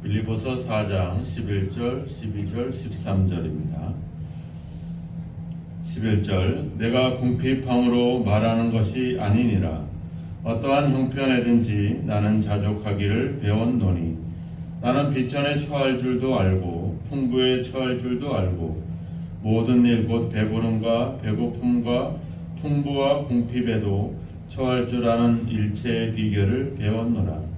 빌립보서 4장 11절, 12절, 13절입니다. 11절 내가 궁핍함으로 말하는 것이 아니니라. 어떠한 형편에든지 나는 자족하기를 배웠노니 나는 비천에 처할 줄도 알고 풍부에 처할 줄도 알고 모든 일 곧 배부름과 배고픔과 풍부와 궁핍에도 처할 줄 아는 일체의 비결을 배웠노라.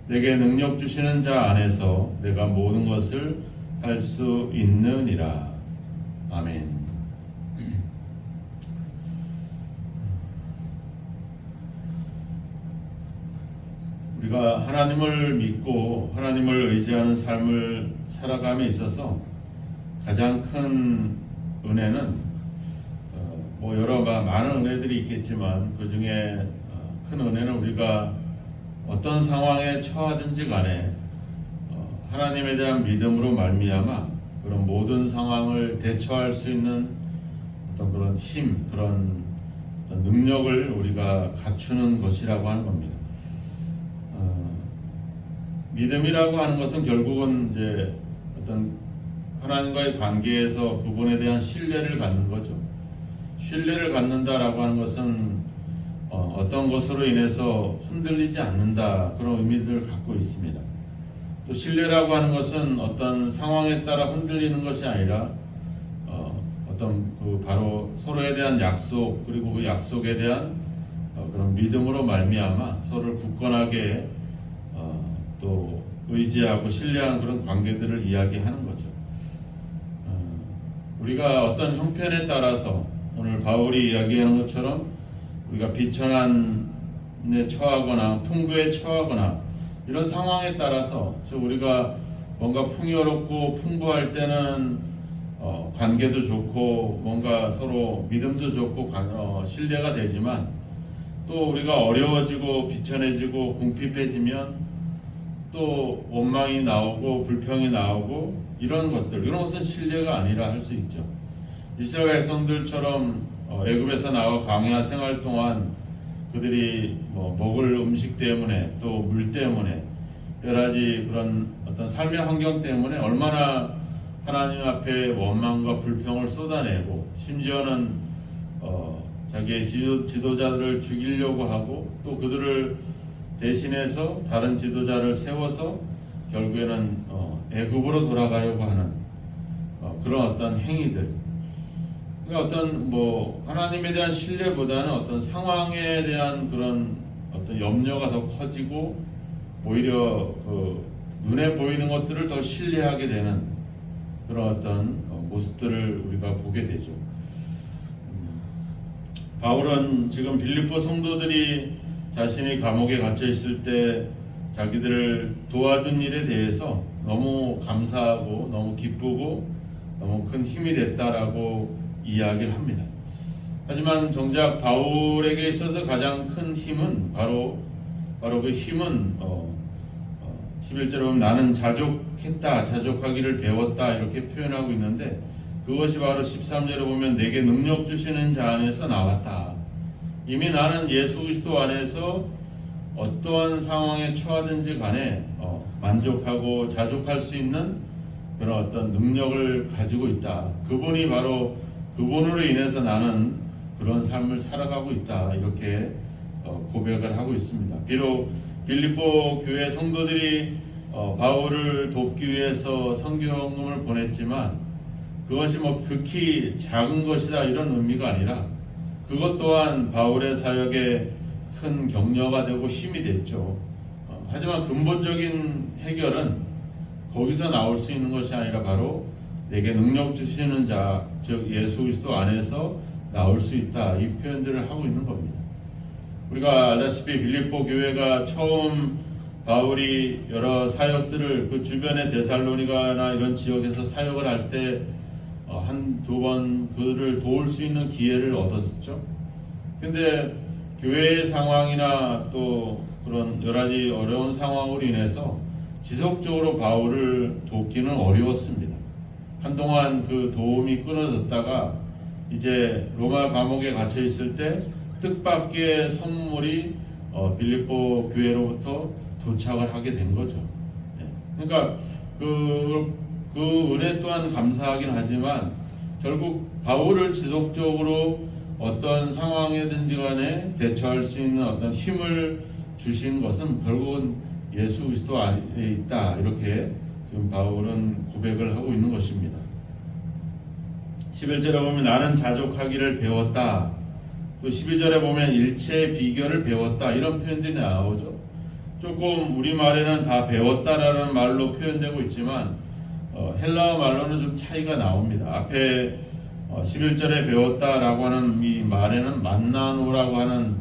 내게 능력 주시는 자 안에서 내가 모든 것을 할 수 있느니라. 아멘. 우리가 하나님을 믿고 하나님을 의지하는 삶을 살아감에 있어서 가장 큰 은혜는 여러 많은 은혜들이 있겠지만 그 중에 큰 은혜는 우리가 어떤 상황에 처하든지 간에 하나님에 대한 믿음으로 말미암아 그런 모든 상황을 대처할 수 있는 어떤 그런 힘, 그런 어떤 능력을 우리가 갖추는 것이라고 하는 겁니다. 믿음이라고 하는 것은 결국은 이제 어떤 하나님과의 관계에서 그분에 대한 신뢰를 갖는 거죠. 신뢰를 갖는다라고 하는 것은 어떤 것으로 인해서 흔들리지 않는다, 그런 의미들을 갖고 있습니다. 또 신뢰라고 하는 것은 어떤 상황에 따라 흔들리는 것이 아니라 어떤 바로 서로에 대한 약속, 그리고 그 약속에 대한 그런 믿음으로 말미암아 서로를 굳건하게 또 의지하고 신뢰하는 그런 관계들을 이야기하는 거죠. 우리가 어떤 형편에 따라서 오늘 바울이 이야기하는 것처럼 우리가 비천한에 처하거나 풍부에 처하거나 이런 상황에 따라서 우리가 뭔가 풍요롭고 풍부할 때는 관계도 좋고 뭔가 서로 믿음도 좋고 신뢰가 되지만 또 우리가 어려워지고 비천해지고 궁핍해지면 또 원망이 나오고 불평이 나오고 이런 것은 신뢰가 아니라 할 수 있죠. 이스라엘 백성들처럼 애굽에서 나와 광야 생활 동안 그들이 먹을 음식 때문에 또 물 때문에 여러 가지 그런 어떤 삶의 환경 때문에 얼마나 하나님 앞에 원망과 불평을 쏟아내고 심지어는 자기의 지도자들을 죽이려고 하고 또 그들을 대신해서 다른 지도자를 세워서 결국에는 애굽으로 돌아가려고 하는 그런 어떤 행위들. 그러니까 어떤 하나님에 대한 신뢰보다는 어떤 상황에 대한 그런 어떤 염려가 더 커지고 오히려 눈에 보이는 것들을 더 신뢰하게 되는 그런 어떤 모습들을 우리가 보게 되죠. 바울은 지금 빌립보 성도들이 자신이 감옥에 갇혀 있을 때 자기들을 도와준 일에 대해서 너무 감사하고 너무 기쁘고 너무 큰 힘이 됐다라고 이야기를 합니다. 하지만 정작 바울에게 있어서 가장 큰 힘은 바로 그 힘은 11절에 보면 나는 자족했다, 자족하기를 배웠다 이렇게 표현하고 있는데 그것이 바로 13절에 보면 내게 능력 주시는 자 안에서 나왔다. 이미 나는 예수 그리스도 안에서 어떠한 상황에 처하든지 간에 만족하고 자족할 수 있는 그런 어떤 능력을 가지고 있다. 그분이 바로 그분으로 인해서 나는 그런 삶을 살아가고 있다. 이렇게 고백을 하고 있습니다. 비록 빌립보 교회 성도들이 바울을 돕기 위해서 선교헌금을 보냈지만 그것이 극히 작은 것이다 이런 의미가 아니라 그것 또한 바울의 사역에 큰 격려가 되고 힘이 됐죠. 하지만 근본적인 해결은 거기서 나올 수 있는 것이 아니라 바로 내게 능력 주시는 자, 즉 예수 그리스도 안에서 나올 수 있다. 이 표현들을 하고 있는 겁니다. 우리가 알다시피 빌립보 교회가 처음 바울이 여러 사역들을 그 주변의 데살로니가나 이런 지역에서 사역을 할 때 한두 번 그를 도울 수 있는 기회를 얻었었죠. 근데 교회의 상황이나 또 그런 여러 가지 어려운 상황으로 인해서 지속적으로 바울을 돕기는 어려웠습니다. 한동안 그 도움이 끊어졌다가 이제 로마 감옥에 갇혀 있을 때 뜻밖의 선물이 빌립보 교회로부터 도착을 하게 된 거죠. 그러니까 그 은혜 또한 감사하긴 하지만 결국 바울을 지속적으로 어떤 상황이든지 간에 대처할 수 있는 어떤 힘을 주신 것은 결국은 예수 그리스도 안에 있다. 이렇게 지금 바울은 고백을 하고 있는 것입니다. 11절에 보면 나는 자족하기를 배웠다. 또 12절에 보면 일체의 비결을 배웠다. 이런 표현들이 나오죠. 조금 우리말에는 다 배웠다라는 말로 표현되고 있지만 헬라어 말로는 좀 차이가 나옵니다. 앞에 11절에 배웠다라고 하는 이 말에는 만나노라고 하는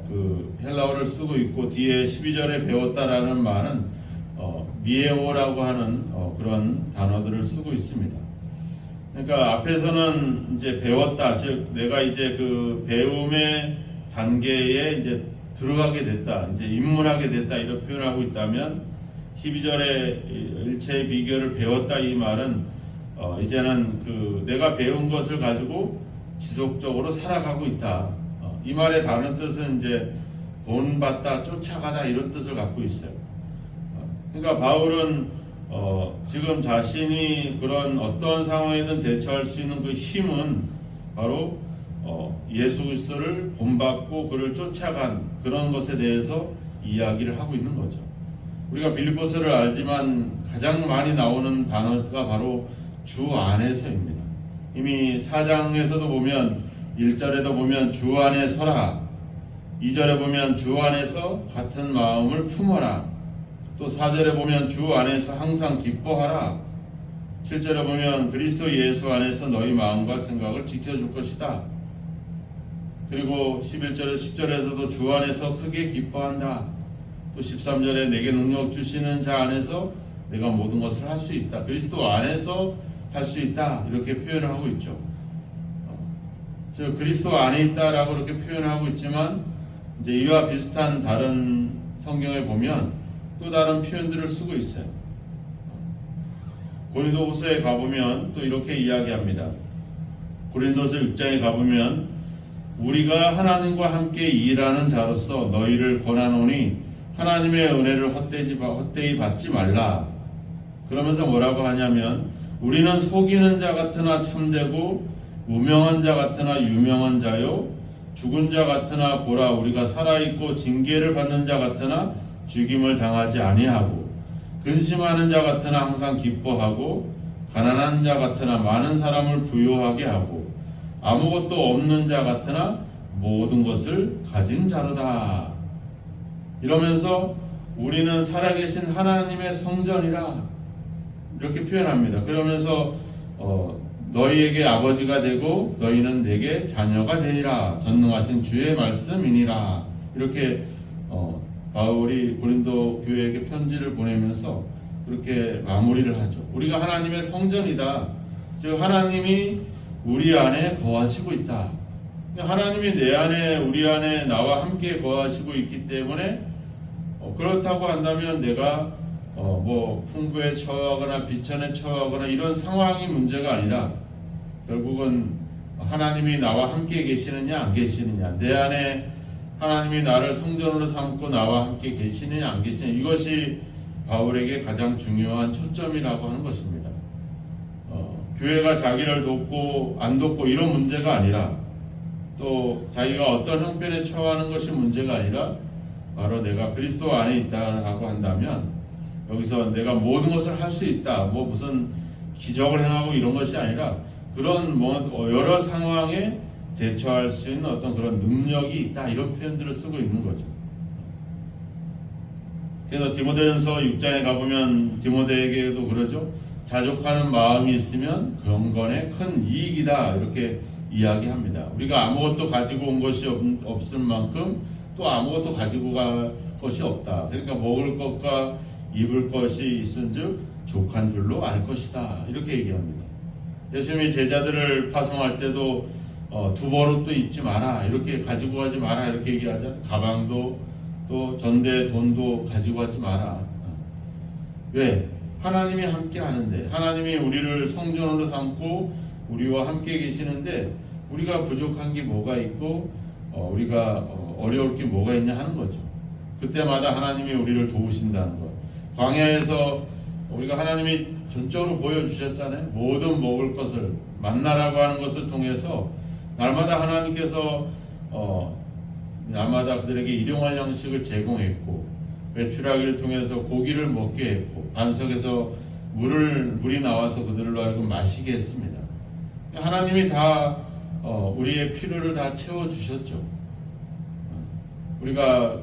그 헬라어를 쓰고 있고, 뒤에 12절에 배웠다라는 말은 미에오라고 하는 그런 단어들을 쓰고 있습니다. 그러니까 앞에서는 이제 배웠다, 즉 내가 이제 그 배움의 단계에 이제 들어가게 됐다, 이제 입문하게 됐다, 이런 표현을 하고 있다면 12절에 일체의 비결을 배웠다, 이 말은 이제는 그 내가 배운 것을 가지고 지속적으로 살아가고 있다. 이 말의 다른 뜻은 이제 본받다, 쫓아가다, 이런 뜻을 갖고 있어요. 그러니까 바울은 지금 자신이 그런 어떤 상황에든 대처할 수 있는 그 힘은 바로 예수 그리스도를 본받고 그를 쫓아간 그런 것에 대해서 이야기를 하고 있는 거죠. 우리가 빌립보서를 알지만 가장 많이 나오는 단어가 바로 주 안에서입니다. 이미 4장에서도 보면 1절에도 보면 주 안에 서라, 2절에 보면 주 안에서 같은 마음을 품어라, 또 4절에 보면 주 안에서 항상 기뻐하라, 7절에 보면 그리스도 예수 안에서 너희 마음과 생각을 지켜줄 것이다. 그리고 11절에 10절에서도 주 안에서 크게 기뻐한다. 또 13절에 내게 능력 주시는 자 안에서 내가 모든 것을 할 수 있다. 그리스도 안에서 할 수 있다. 이렇게 표현을 하고 있죠. 즉 그리스도 안에 있다라고 이렇게 표현을 하고 있지만 이제 이와 비슷한 다른 성경에 보면 또 다른 표현들을 쓰고 있어요. 고린도후서에 가보면 또 이렇게 이야기합니다. 고린도서 6장에 가보면 우리가 하나님과 함께 일하는 자로서 너희를 권하노니 하나님의 은혜를 헛되이 받지 말라. 그러면서 뭐라고 하냐면 우리는 속이는 자 같으나 참되고 무명한 자 같으나 유명한 자요, 죽은 자 같으나 보라 우리가 살아있고 징계를 받는 자 같으나 죽임을 당하지 아니하고, 근심하는 자 같으나 항상 기뻐하고, 가난한 자 같으나 많은 사람을 부요하게 하고, 아무것도 없는 자 같으나 모든 것을 가진 자로다. 이러면서 우리는 살아계신 하나님의 성전이라 이렇게 표현합니다. 그러면서 너희에게 아버지가 되고 너희는 내게 자녀가 되리라. 전능하신 주의 말씀이니라. 이렇게 바울이 고린도 교회에게 편지를 보내면서 그렇게 마무리를 하죠. 우리가 하나님의 성전이다. 즉 하나님이 우리 안에 거하시고 있다. 하나님이 내 안에, 우리 안에 나와 함께 거하시고 있기 때문에 그렇다고 한다면 내가 뭐 풍부에 처하거나 비천에 처하거나 이런 상황이 문제가 아니라 결국은 하나님이 나와 함께 계시느냐 안 계시느냐, 내 안에 하나님이 나를 성전으로 삼고 나와 함께 계시느냐 안 계시느냐, 이것이 바울에게 가장 중요한 초점이라고 하는 것입니다. 교회가 자기를 돕고 안 돕고 이런 문제가 아니라, 또 자기가 어떤 형편에 처하는 것이 문제가 아니라 바로 내가 그리스도 안에 있다라고 한다면 여기서 내가 모든 것을 할 수 있다, 뭐 무슨 기적을 행하고 이런 것이 아니라 그런 뭐 여러 상황에 대처할 수 있는 어떤 그런 능력이 있다, 이런 표현들을 쓰고 있는 거죠. 그래서 디모데전서 6장에 가보면 디모데에게도 그러죠. 자족하는 마음이 있으면 경건에 큰 이익이다, 이렇게 이야기합니다. 우리가 아무것도 가지고 온 것이 없을 만큼 또 아무것도 가지고 갈 것이 없다. 그러니까 먹을 것과 입을 것이 있은즉 족한 줄로 알 것이다, 이렇게 얘기합니다. 예수님이 제자들을 파송할 때도 두 버릇도 입지 마라, 이렇게 가지고 가지 마라, 이렇게 얘기하죠. 가방도 또 전대 돈도 가지고 가지 마라. 왜? 하나님이 함께 하는데, 하나님이 우리를 성전으로 삼고 우리와 함께 계시는데 우리가 부족한 게 뭐가 있고 우리가 어려울 게 뭐가 있냐 하는 거죠. 그때마다 하나님이 우리를 도우신다는 것. 광야에서 우리가 하나님이 전적으로 보여주셨잖아요. 모든 먹을 것을 만나라고 하는 것을 통해서 날마다 하나님께서 날마다 그들에게 일용할 양식을 제공했고, 외출하기를 통해서 고기를 먹게 했고, 반석에서 물이 나와서 그들로 하여금 마시게 했습니다. 하나님이 다 우리의 필요를 다 채워주셨죠. 우리가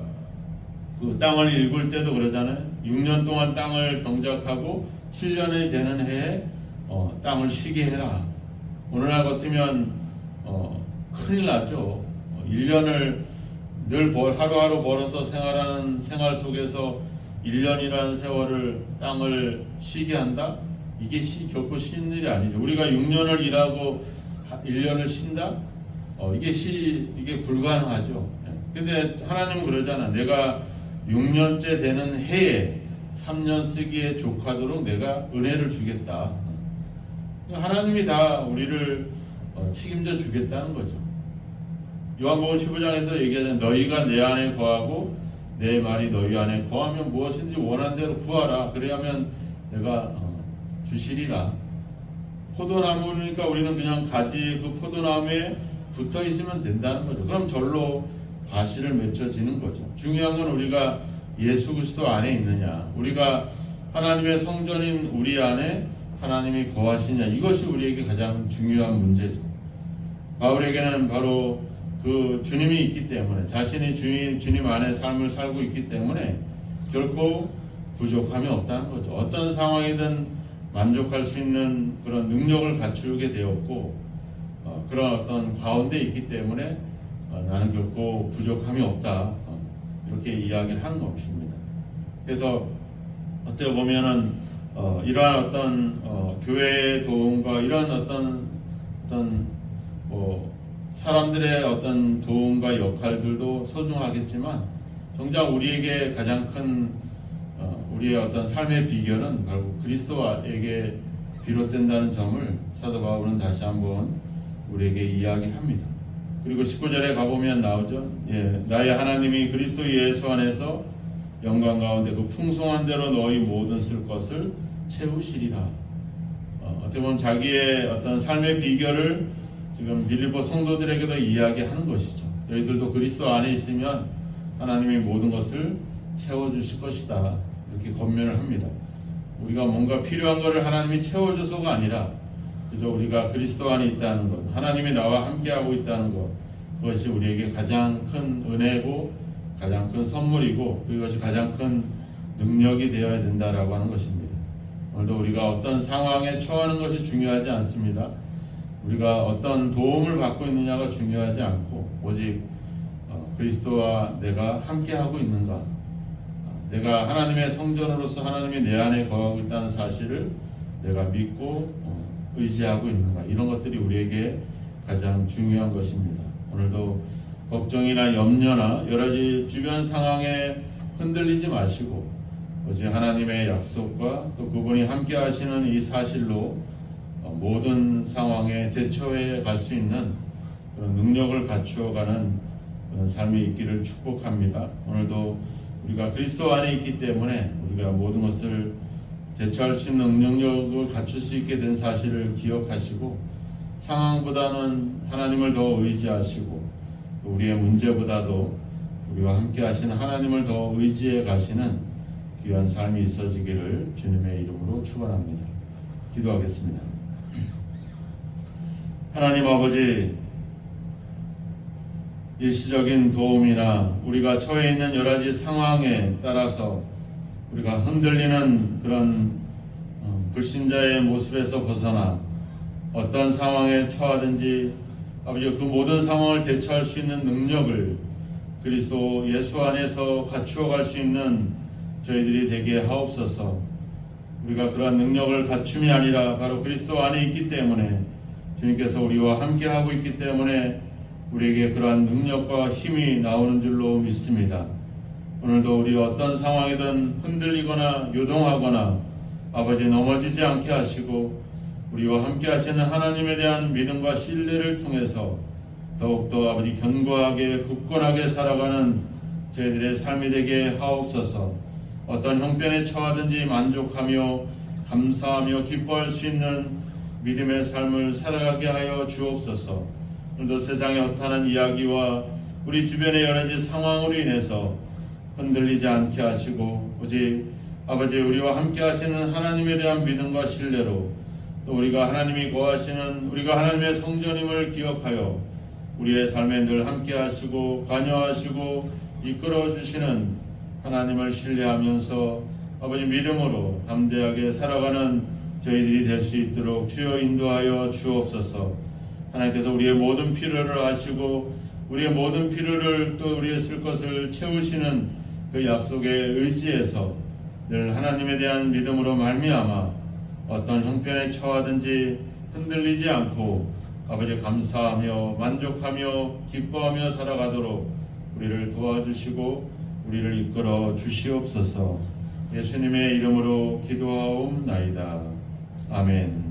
그 땅을 일굴 때도 그러잖아요. 6년 동안 땅을 경작하고 7년이 되는 해에 땅을 쉬게 해라. 오늘날 같으면 큰일 나죠. 1년을 늘 하루하루 벌어서 생활하는 생활 속에서 1년이라는 세월을 땅을 쉬게 한다? 이게 결코 쉬운 일이 아니죠. 우리가 6년을 일하고 1년을 쉰다? 이게 불가능하죠. 근데 하나님은 그러잖아. 내가 6년째 되는 해에 3년 쓰기에 족하도록 내가 은혜를 주겠다. 하나님이 다 우리를 책임져 주겠다는 거죠. 요한복음 15장에서 얘기하자면 너희가 내 안에 거하고 내 말이 너희 안에 거하면 무엇인지 원하는 대로 구하라. 그래야면 내가 주시리라. 포도나무니까 우리는 그냥 가지 그 포도나무에 붙어 있으면 된다는 거죠. 그럼 절로 과실을 맺혀지는 거죠. 중요한 건 우리가 예수 그리스도 안에 있느냐, 우리가 하나님의 성전인 우리 안에 하나님이 거하시냐, 이것이 우리에게 가장 중요한 문제죠. 바울에게는 바로 그 주님이 있기 때문에, 자신이 주님 안에 삶을 살고 있기 때문에 결코 부족함이 없다는 거죠. 어떤 상황이든 만족할 수 있는 그런 능력을 갖추게 되었고, 그런 어떤 가운데 있기 때문에 나는 결코 부족함이 없다, 이렇게 이야기를 하는 것입니다. 그래서 어떻게 보면은 이러한 어떤 교회의 도움과 이런 어떤 사람들의 어떤 도움과 역할들도 소중하겠지만, 정작 우리에게 가장 큰 우리의 어떤 삶의 비결은 바로 그리스도에게 비롯된다는 점을 사도 바울은 다시 한번 우리에게 이야기합니다. 그리고 19절에 가보면 나오죠. 나의 하나님이 그리스도 예수 안에서 영광 가운데 그 풍성한 대로 너희 모든 쓸 것을 채우시리라. 어떻게 보면 자기의 어떤 삶의 비결을 지금 빌립보 성도들에게도 이야기하는 것이죠. 너희들도 그리스도 안에 있으면 하나님이 모든 것을 채워주실 것이다, 이렇게 권면을 합니다. 우리가 뭔가 필요한 것을 하나님이 채워줘서가 아니라 그저 우리가 그리스도 안에 있다는 것, 하나님이 나와 함께하고 있다는 것, 그것이 우리에게 가장 큰 은혜고 가장 큰 선물이고 그것이 가장 큰 능력이 되어야 된다라고 하는 것입니다. 오늘도 우리가 어떤 상황에 처하는 것이 중요하지 않습니다. 우리가 어떤 도움을 받고 있느냐가 중요하지 않고 오직 그리스도와 내가 함께하고 있는가, 내가 하나님의 성전으로서 하나님이 내 안에 거하고 있다는 사실을 내가 믿고 의지하고 있는가, 이런 것들이 우리에게 가장 중요한 것입니다. 오늘도 걱정이나 염려나 여러 가지 주변 상황에 흔들리지 마시고 오직 하나님의 약속과 또 그분이 함께 하시는 이 사실로 모든 상황에 대처해 갈 수 있는 그런 능력을 갖추어가는 그런 삶이 있기를 축복합니다. 오늘도 우리가 그리스도 안에 있기 때문에 우리가 모든 것을 대처할 수 있는 능력을 갖출 수 있게 된 사실을 기억하시고, 상황보다는 하나님을 더 의지하시고 우리의 문제보다도 우리와 함께 하시는 하나님을 더 의지해 가시는 귀한 삶이 있어지기를 주님의 이름으로 축원합니다. 기도하겠습니다. 하나님 아버지, 일시적인 도움이나 우리가 처해 있는 여러 가지 상황에 따라서 우리가 흔들리는 그런 불신자의 모습에서 벗어나 어떤 상황에 처하든지 아버지 그 모든 상황을 대처할 수 있는 능력을 그리스도 예수 안에서 갖추어 갈 수 있는 저희들이 되게 하옵소서. 우리가 그러한 능력을 갖춤이 아니라 바로 그리스도 안에 있기 때문에, 주님께서 우리와 함께 하고 있기 때문에 우리에게 그러한 능력과 힘이 나오는 줄로 믿습니다. 오늘도 우리 어떤 상황이든 흔들리거나 요동하거나 아버지 넘어지지 않게 하시고 우리와 함께 하시는 하나님에 대한 믿음과 신뢰를 통해서 더욱더 아버지 견고하게 굳건하게 살아가는 저희들의 삶이 되게 하옵소서. 어떤 형편에 처하든지 만족하며 감사하며 기뻐할 수 있는 믿음의 삶을 살아가게 하여 주옵소서. 오늘도 세상의 허탄한 이야기와 우리 주변의 여러 가지 상황으로 인해서 흔들리지 않게 하시고 오직 아버지 우리와 함께 하시는 하나님에 대한 믿음과 신뢰로 또 우리가 하나님이 거하시는 우리가 하나님의 성전임을 기억하여 우리의 삶에 늘 함께 하시고 관여하시고 이끌어 주시는 하나님을 신뢰하면서 아버지 믿음으로 담대하게 살아가는 저희들이 될 수 있도록 주여 인도하여 주옵소서. 하나님께서 우리의 모든 필요를 아시고 우리의 모든 필요를 또 우리의 쓸 것을 채우시는 그 약속에 의지해서 늘 하나님에 대한 믿음으로 말미암아 어떤 형편에 처하든지 흔들리지 않고 아버지 감사하며 만족하며 기뻐하며 살아가도록 우리를 도와주시고 우리를 이끌어 주시옵소서. 예수님의 이름으로 기도하옵나이다. 아멘.